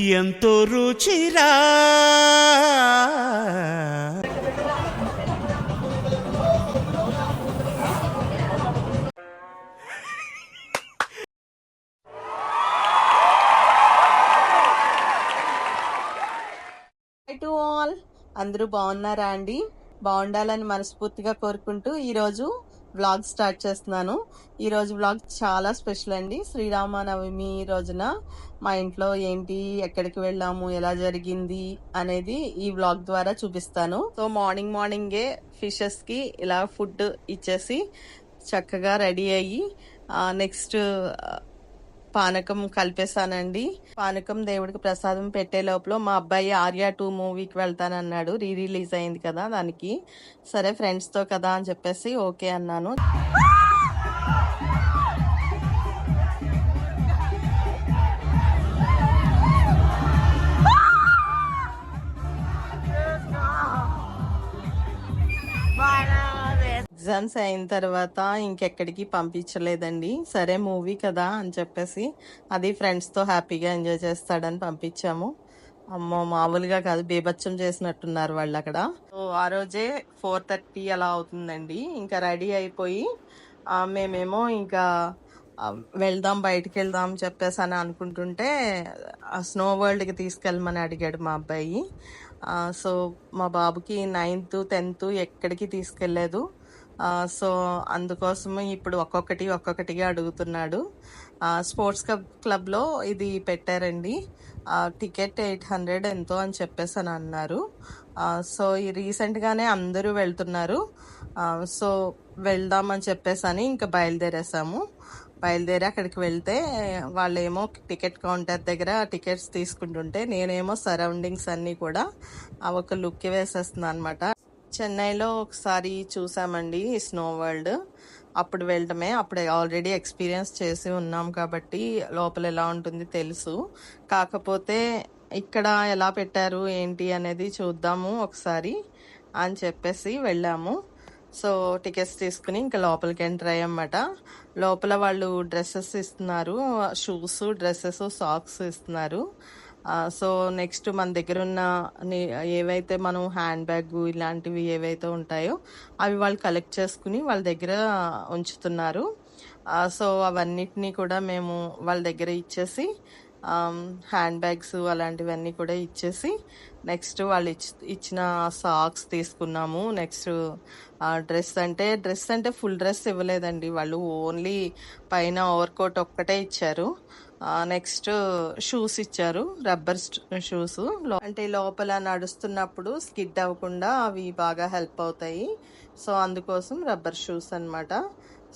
ఎంతో రుచిరా. To all, అందరూ బాగున్నారా అండి? బాగుండాలని మనస్ఫూర్తిగా కోరుకుంటూ ఈరోజు వ్లాగ్ స్టార్ట్ చేస్తున్నాను. ఈరోజు వ్లాగ్ చాలా స్పెషల్ అండి. శ్రీరామనవమి రోజున మా ఇంట్లో ఏంటి, ఎక్కడికి వెళ్ళాము, ఎలా జరిగింది అనేది ఈ వ్లాగ్ ద్వారా చూపిస్తాను. సో మార్నింగే ఫిషెస్కి ఇలా ఫుడ్ ఇచ్చేసి చక్కగా రెడీ అయ్యి నెక్స్ట్ పానకం కలిపేశానండి. పానకం దేవుడికి ప్రసాదం పెట్టే లోపల మా అబ్బాయి ఆర్య 2 మూవీకి వెళ్తానన్నాడు. రిలీజ్ అయింది కదా దానికి. సరే ఫ్రెండ్స్తో కదా అని చెప్పేసి ఓకే అన్నాను. ఎగ్జామ్స్ అయిన తర్వాత ఇంకెక్కడికి పంపించలేదండి. సరే మూవీ కదా అని చెప్పేసి, అది ఫ్రెండ్స్తో హ్యాపీగా ఎంజాయ్ చేస్తాడని పంపించాము. అమ్మో మామూలుగా కాదు, బీభత్సం చేసినట్టున్నారు వాళ్ళు అక్కడ. సో ఆ రోజే 4:30 అలా అవుతుందండి. ఇంకా రెడీ అయిపోయి మేమేమో ఇంకా వెళ్దాం, బయటికి వెళ్దాం చెప్పేసి అని అనుకుంటుంటే స్నో వరల్డ్కి తీసుకెళ్ళమని అడిగాడు మా అబ్బాయి. సో మా బాబుకి 9th 10th ఎక్కడికి తీసుకెళ్ళలేదు. సో అందుకోసము ఇప్పుడు ఒక్కొక్కటిగా అడుగుతున్నాడు. స్పోర్ట్స్ క్లబ్లో ఇది పెట్టారండి. టికెట్ 800 ఎంతో అని చెప్పేసి అని అన్నారు. సో రీసెంట్గానే అందరూ వెళ్తున్నారు. సో వెళ్దామని చెప్పేసి అని ఇంకా బయలుదేరి అక్కడికి వెళ్తే వాళ్ళేమో టికెట్ కౌంటర్ దగ్గర టికెట్స్ తీసుకుంటుంటే నేనేమో సరౌండింగ్స్ అన్నీ కూడా ఒక లుక్ వేసేస్తున్నాను అనమాట. చెన్నైలో ఒకసారి చూసామండి స్నో వరల్డ్. అప్పుడు వెళ్ళటమే, అప్పుడు ఆల్రెడీ ఎక్స్పీరియన్స్ చేసి ఉన్నాం కాబట్టి లోపల ఎలా ఉంటుంది తెలుసు. కాకపోతే ఇక్కడ ఎలా పెట్టారు ఏంటి అనేది చూద్దాము ఒకసారి అని చెప్పేసి వెళ్ళాము. సో టికెట్స్ తీసుకుని ఇంకా లోపలికి ఎంటర్ అయ్యామన్నమాట. లోపల వాళ్ళు డ్రెస్సెస్ ఇస్తున్నారు, షూస్, డ్రెస్సెస్, సాక్స్ ఇస్తున్నారు. సో నెక్స్ట్ మన దగ్గర ఉన్న ఏవైతే మనం హ్యాండ్ బ్యాగ్ ఇలాంటివి ఏవైతే ఉంటాయో అవి వాళ్ళు కలెక్ట్ చేసుకుని వాళ్ళ దగ్గర ఉంచుతున్నారు. సో అవన్నిటినీ కూడా మేము వాళ్ళ దగ్గర ఇచ్చేసి హ్యాండ్ బ్యాగ్స్ అలాంటివన్నీ కూడా ఇచ్చేసి నెక్స్ట్ వాళ్ళు ఇచ్చిన సాక్స్ తీసుకున్నాము. నెక్స్ట్ డ్రెస్ అంటే ఫుల్ డ్రెస్ ఇవ్వలేదండి వాళ్ళు, ఓన్లీ పైన ఓవర్ కోట్ ఒక్కటే ఇచ్చారు. నెక్స్ట్ షూస్ ఇచ్చారు, రబ్బర్ షూస్. అంటే లోపల నడుస్తున్నప్పుడు స్కిడ్ అవ్వకుండా అవి బాగా హెల్ప్ అవుతాయి. సో అందుకోసం రబ్బర్ షూస్ అన్నమాట.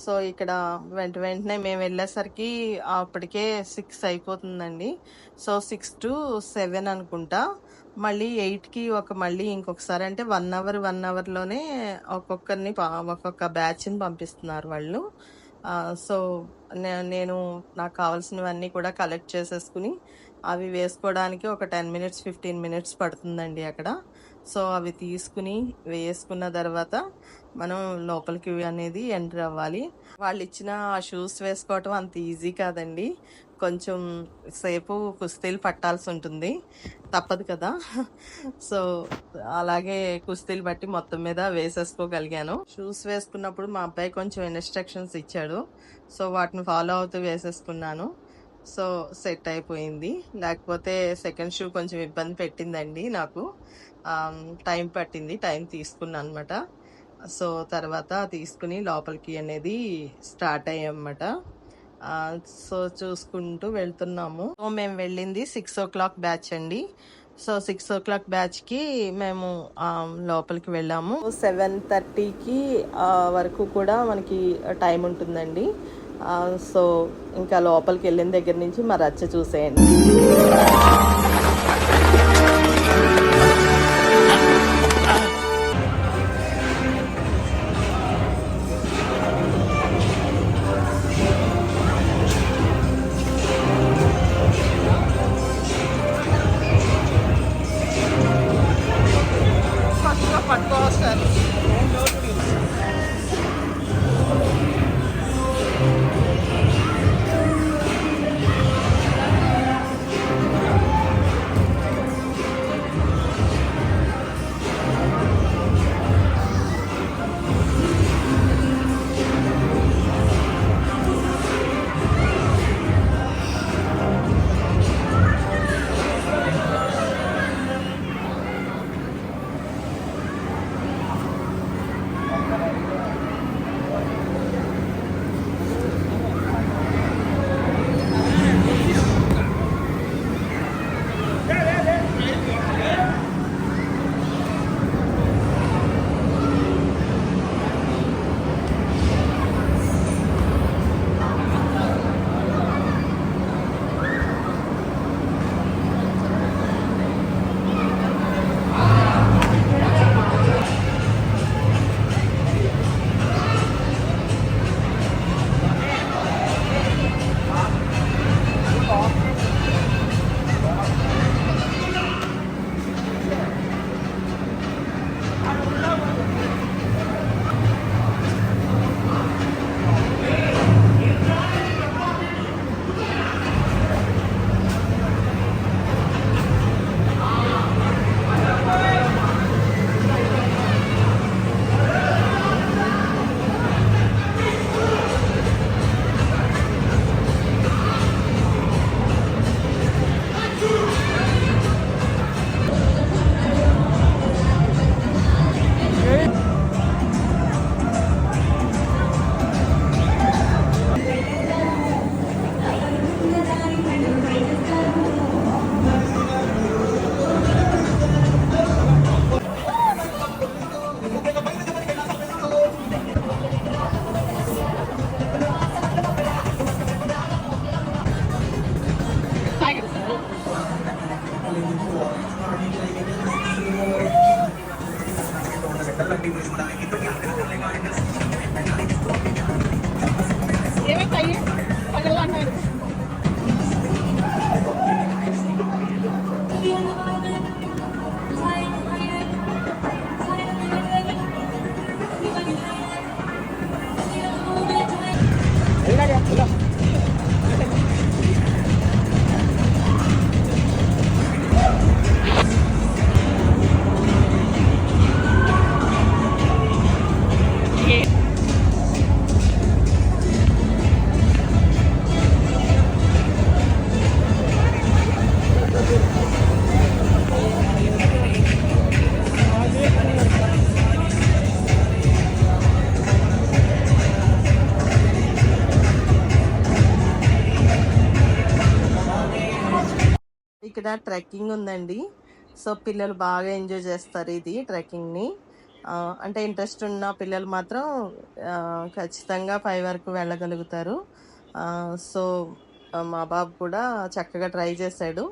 సో ఇక్కడ వెంటనే మేము వెళ్ళేసరికి అప్పటికే 6 అయిపోతుందండి. సో 6 to 7 అనుకుంటా. మళ్ళీ 8కి మళ్ళీ ఇంకొకసారి, అంటే 1 అవర్లోనే ఒక్కొక్కరిని ఒక్కొక్క బ్యాచ్ని పంపిస్తున్నారు వాళ్ళు. సో నేను నాకు కావాల్సినవన్నీ కూడా కలెక్ట్ చేసేసుకుని అవి వేసుకోవడానికి ఒక 10 minutes 15 minutes పడుతుందండి అక్కడ. సో అవి తీసుకుని వేసుకున్న తర్వాత మనం లోపలికి అనేది ఎంటర్ అవ్వాలి. వాళ్ళు ఇచ్చిన ఆ షూస్ వేసుకోవటం అంత ఈజీ కాదండి. కొంచెం సేపు కుస్తీలు పట్టాల్సి ఉంటుంది, తప్పదు కదా. సో అలాగే కుస్తీలు బట్టి మొత్తం మీద వేసేసుకోగలిగాను. షూస్ వేసుకున్నప్పుడు మా అబ్బాయి కొంచెం ఇన్స్ట్రక్షన్స్ ఇచ్చాడు. సో వాటిని ఫాలో అవుతూ వేసేసుకున్నాను. సో సెట్ అయిపోయింది. లేకపోతే సెకండ్ షూ కొంచెం ఇబ్బంది పెట్టిందండి నాకు. టైం తీసుకున్నాను అనమాట. సో తర్వాత తీసుకుని లోపలికి అనేది స్టార్ట్ అయ్యామన్నమాట. సో చూసుకుంటూ వెళ్తున్నాము. సో మేము వెళ్ళింది 6 o'clock బ్యాచ్ అండి. సో 6 o'clock బ్యాచ్కి మేము లోపలికి వెళ్ళాము. 7:30కి వరకు కూడా మనకి టైం ఉంటుందండి. సో ఇంకా లోపలికి వెళ్ళిన దగ్గర నుంచి మా రచ్చ చూసేయండి. పట్టుకోవస్తారు. ఇక్కడ ట్రెక్కింగ్ ఉందండి. సో పిల్లలు బాగా ఎంజాయ్ చేస్తారు ఇది ట్రెక్కింగ్ని. అంటే ఇంట్రెస్ట్ ఉన్న పిల్లలు మాత్రం ఖచ్చితంగా 5 వరకు వెళ్ళగలుగుతారు. సో మా బాబు కూడా చక్కగా ట్రై చేశాడు.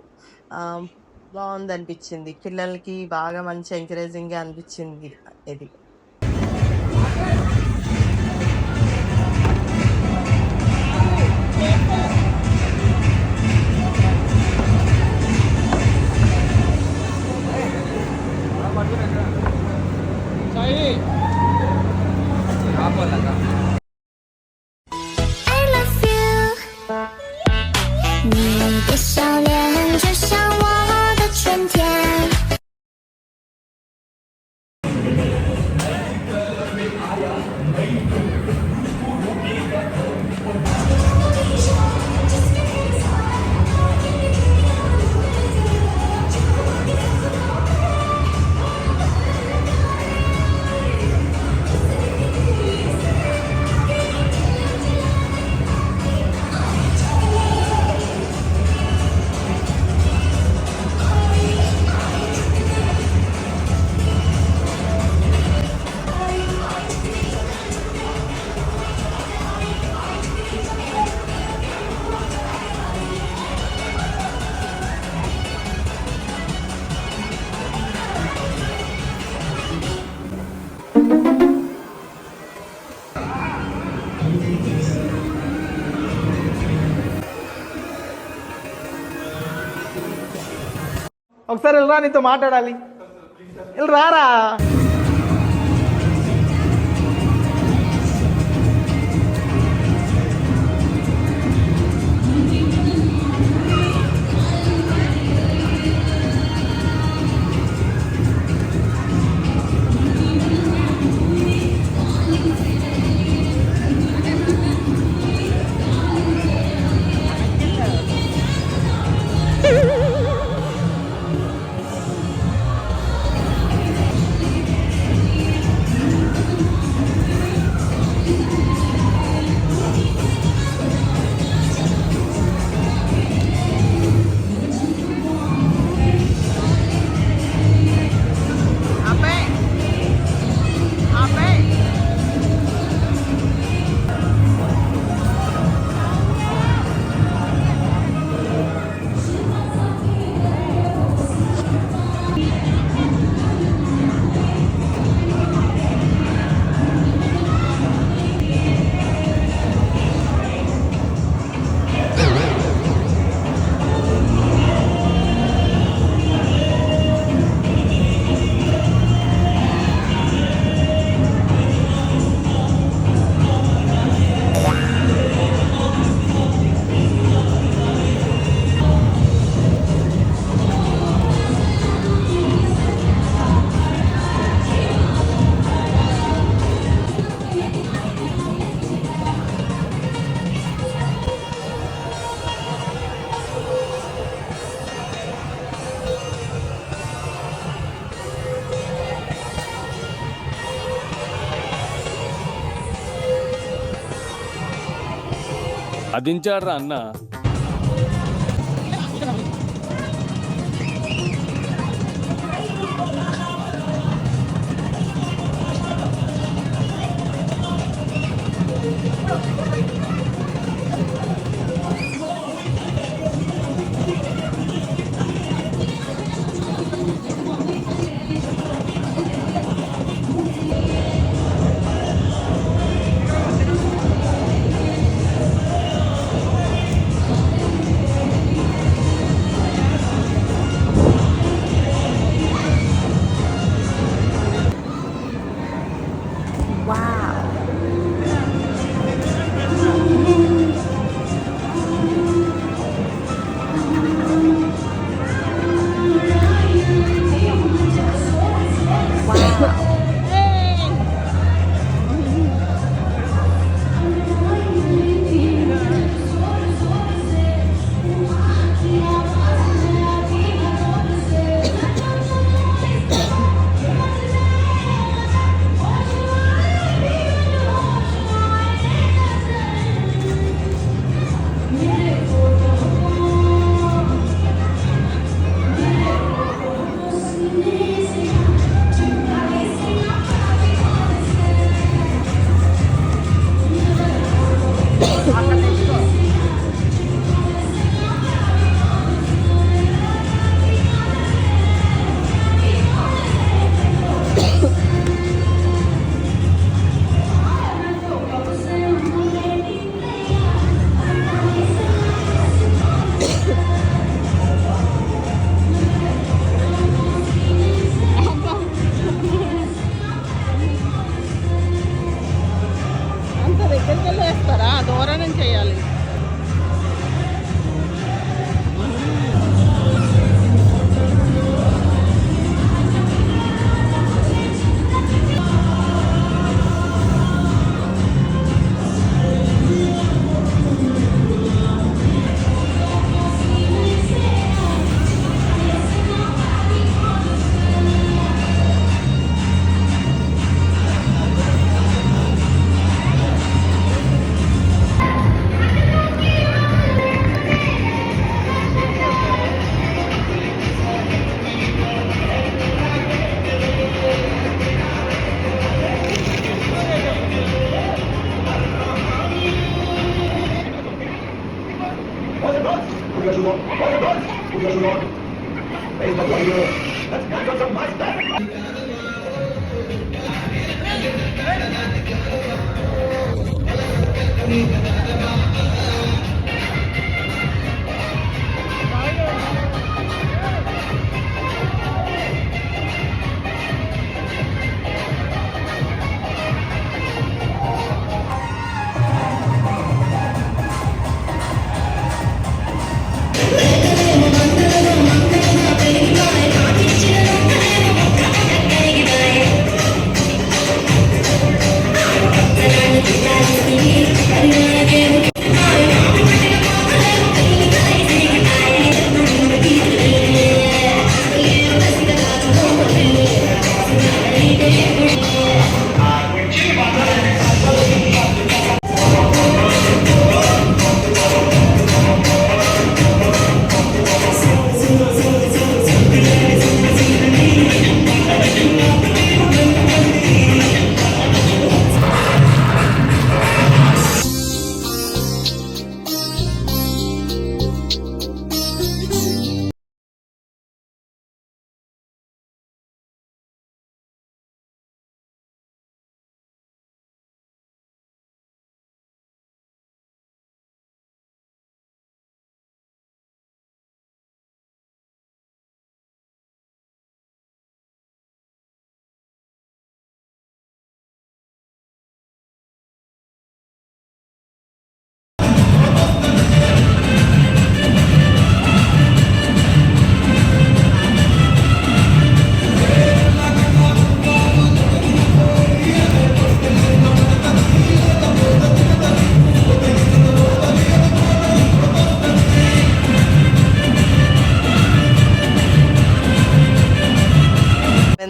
బాగుంది అనిపించింది, పిల్లలకి బాగా మంచి ఎంకరేజింగ్గా అనిపించింది ఇది. I love you， 你的笑脸就像我的春天。ఒకసారి వెళ్ళరా, నీతో మాట్లాడాలి. వెళ్ళి రారా. అదించాడ్రా అన్న.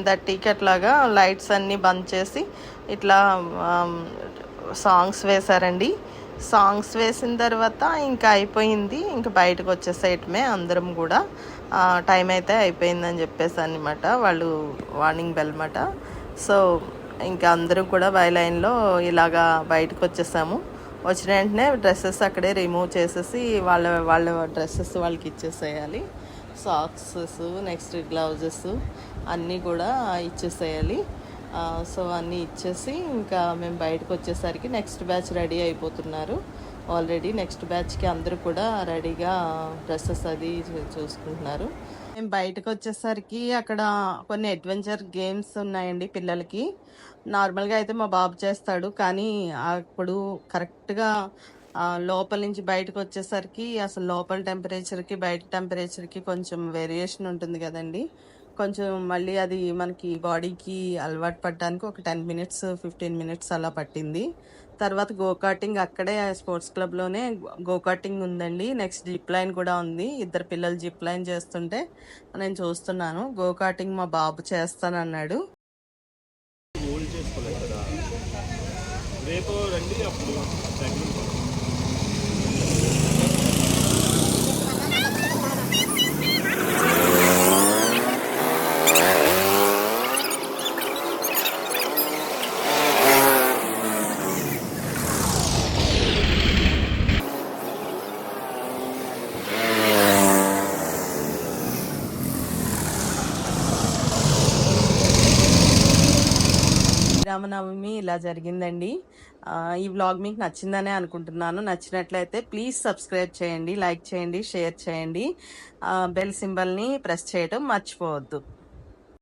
థర్టీకి అట్లాగా లైట్స్ అన్నీ బంద్ చేసి ఇట్లా సాంగ్స్ వేశారండి. సాంగ్స్ వేసిన తర్వాత ఇంకా అయిపోయింది, ఇంకా బయటకు వచ్చేసేయటమే అందరం కూడా. టైం అయితే అయిపోయిందని చెప్పేసి అనమాట, వాళ్ళు వార్నింగ్ బెల్ మాట. సో ఇంకా అందరం కూడా బై లైన్లో ఇలాగా బయటకు వచ్చేసాము. వచ్చిన వెంటనే డ్రెస్సెస్ అక్కడే రిమూవ్ చేసేసి వాళ్ళ డ్రెస్సెస్ వాళ్ళకి ఇచ్చేసేయాలి. సాక్సెస్, నెక్స్ట్ గ్లౌజెస్ అన్నీ కూడా ఇచ్చేసేయాలి. సో అన్నీ ఇచ్చేసి ఇంకా మేము బయటకు వచ్చేసరికి నెక్స్ట్ బ్యాచ్ రెడీ అయిపోతున్నారు. ఆల్రెడీ నెక్స్ట్ బ్యాచ్కి అందరూ కూడా రెడీగా డ్రెస్సెస్ అది చూసుకుంటున్నారు. మేము బయటకు వచ్చేసరికి అక్కడ కొన్ని అడ్వెంచర్ గేమ్స్ ఉన్నాయండి పిల్లలకి. నార్మల్గా అయితే మా బాబు చేస్తాడు, కానీ అప్పుడు కరెక్ట్గా లోపల నుంచి బయటకు వచ్చేసరికి అసలు లోపల టెంపరేచర్కి బయట టెంపరేచర్కి కొంచెం వేరియేషన్ ఉంటుంది కదండి. కొంచెం మళ్ళీ అది మనకి బాడీకి అలవాటు పడడానికి ఒక 10 మినిట్స్ 15 మినిట్స్ అలా పట్టింది. తర్వాత గోకార్టింగ్ అక్కడే స్పోర్ట్స్ క్లబ్లోనే గోకార్టింగ్ ఉందండి. నెక్స్ట్ జిప్ లైన్ కూడా ఉంది. ఇద్దరు పిల్లలు జిప్ లైన్ చేస్తుంటే నేను చూస్తున్నాను. గోకార్టింగ్ మా బాబు చేస్తానన్నాడు. రేపు రండి, అప్పుడు శ్రీరామనవమి ఇలా జరిగిందండి. ఈ వ్లాగ్ మీకు నచ్చిందనే అనుకుంటున్నాను. నచ్చినట్లయితే ప్లీజ్ సబ్స్క్రైబ్ చేయండి, లైక్ చేయండి, షేర్ చేయండి. బెల్ సింబల్ని ప్రెస్ చేయడం మర్చిపోవద్దు.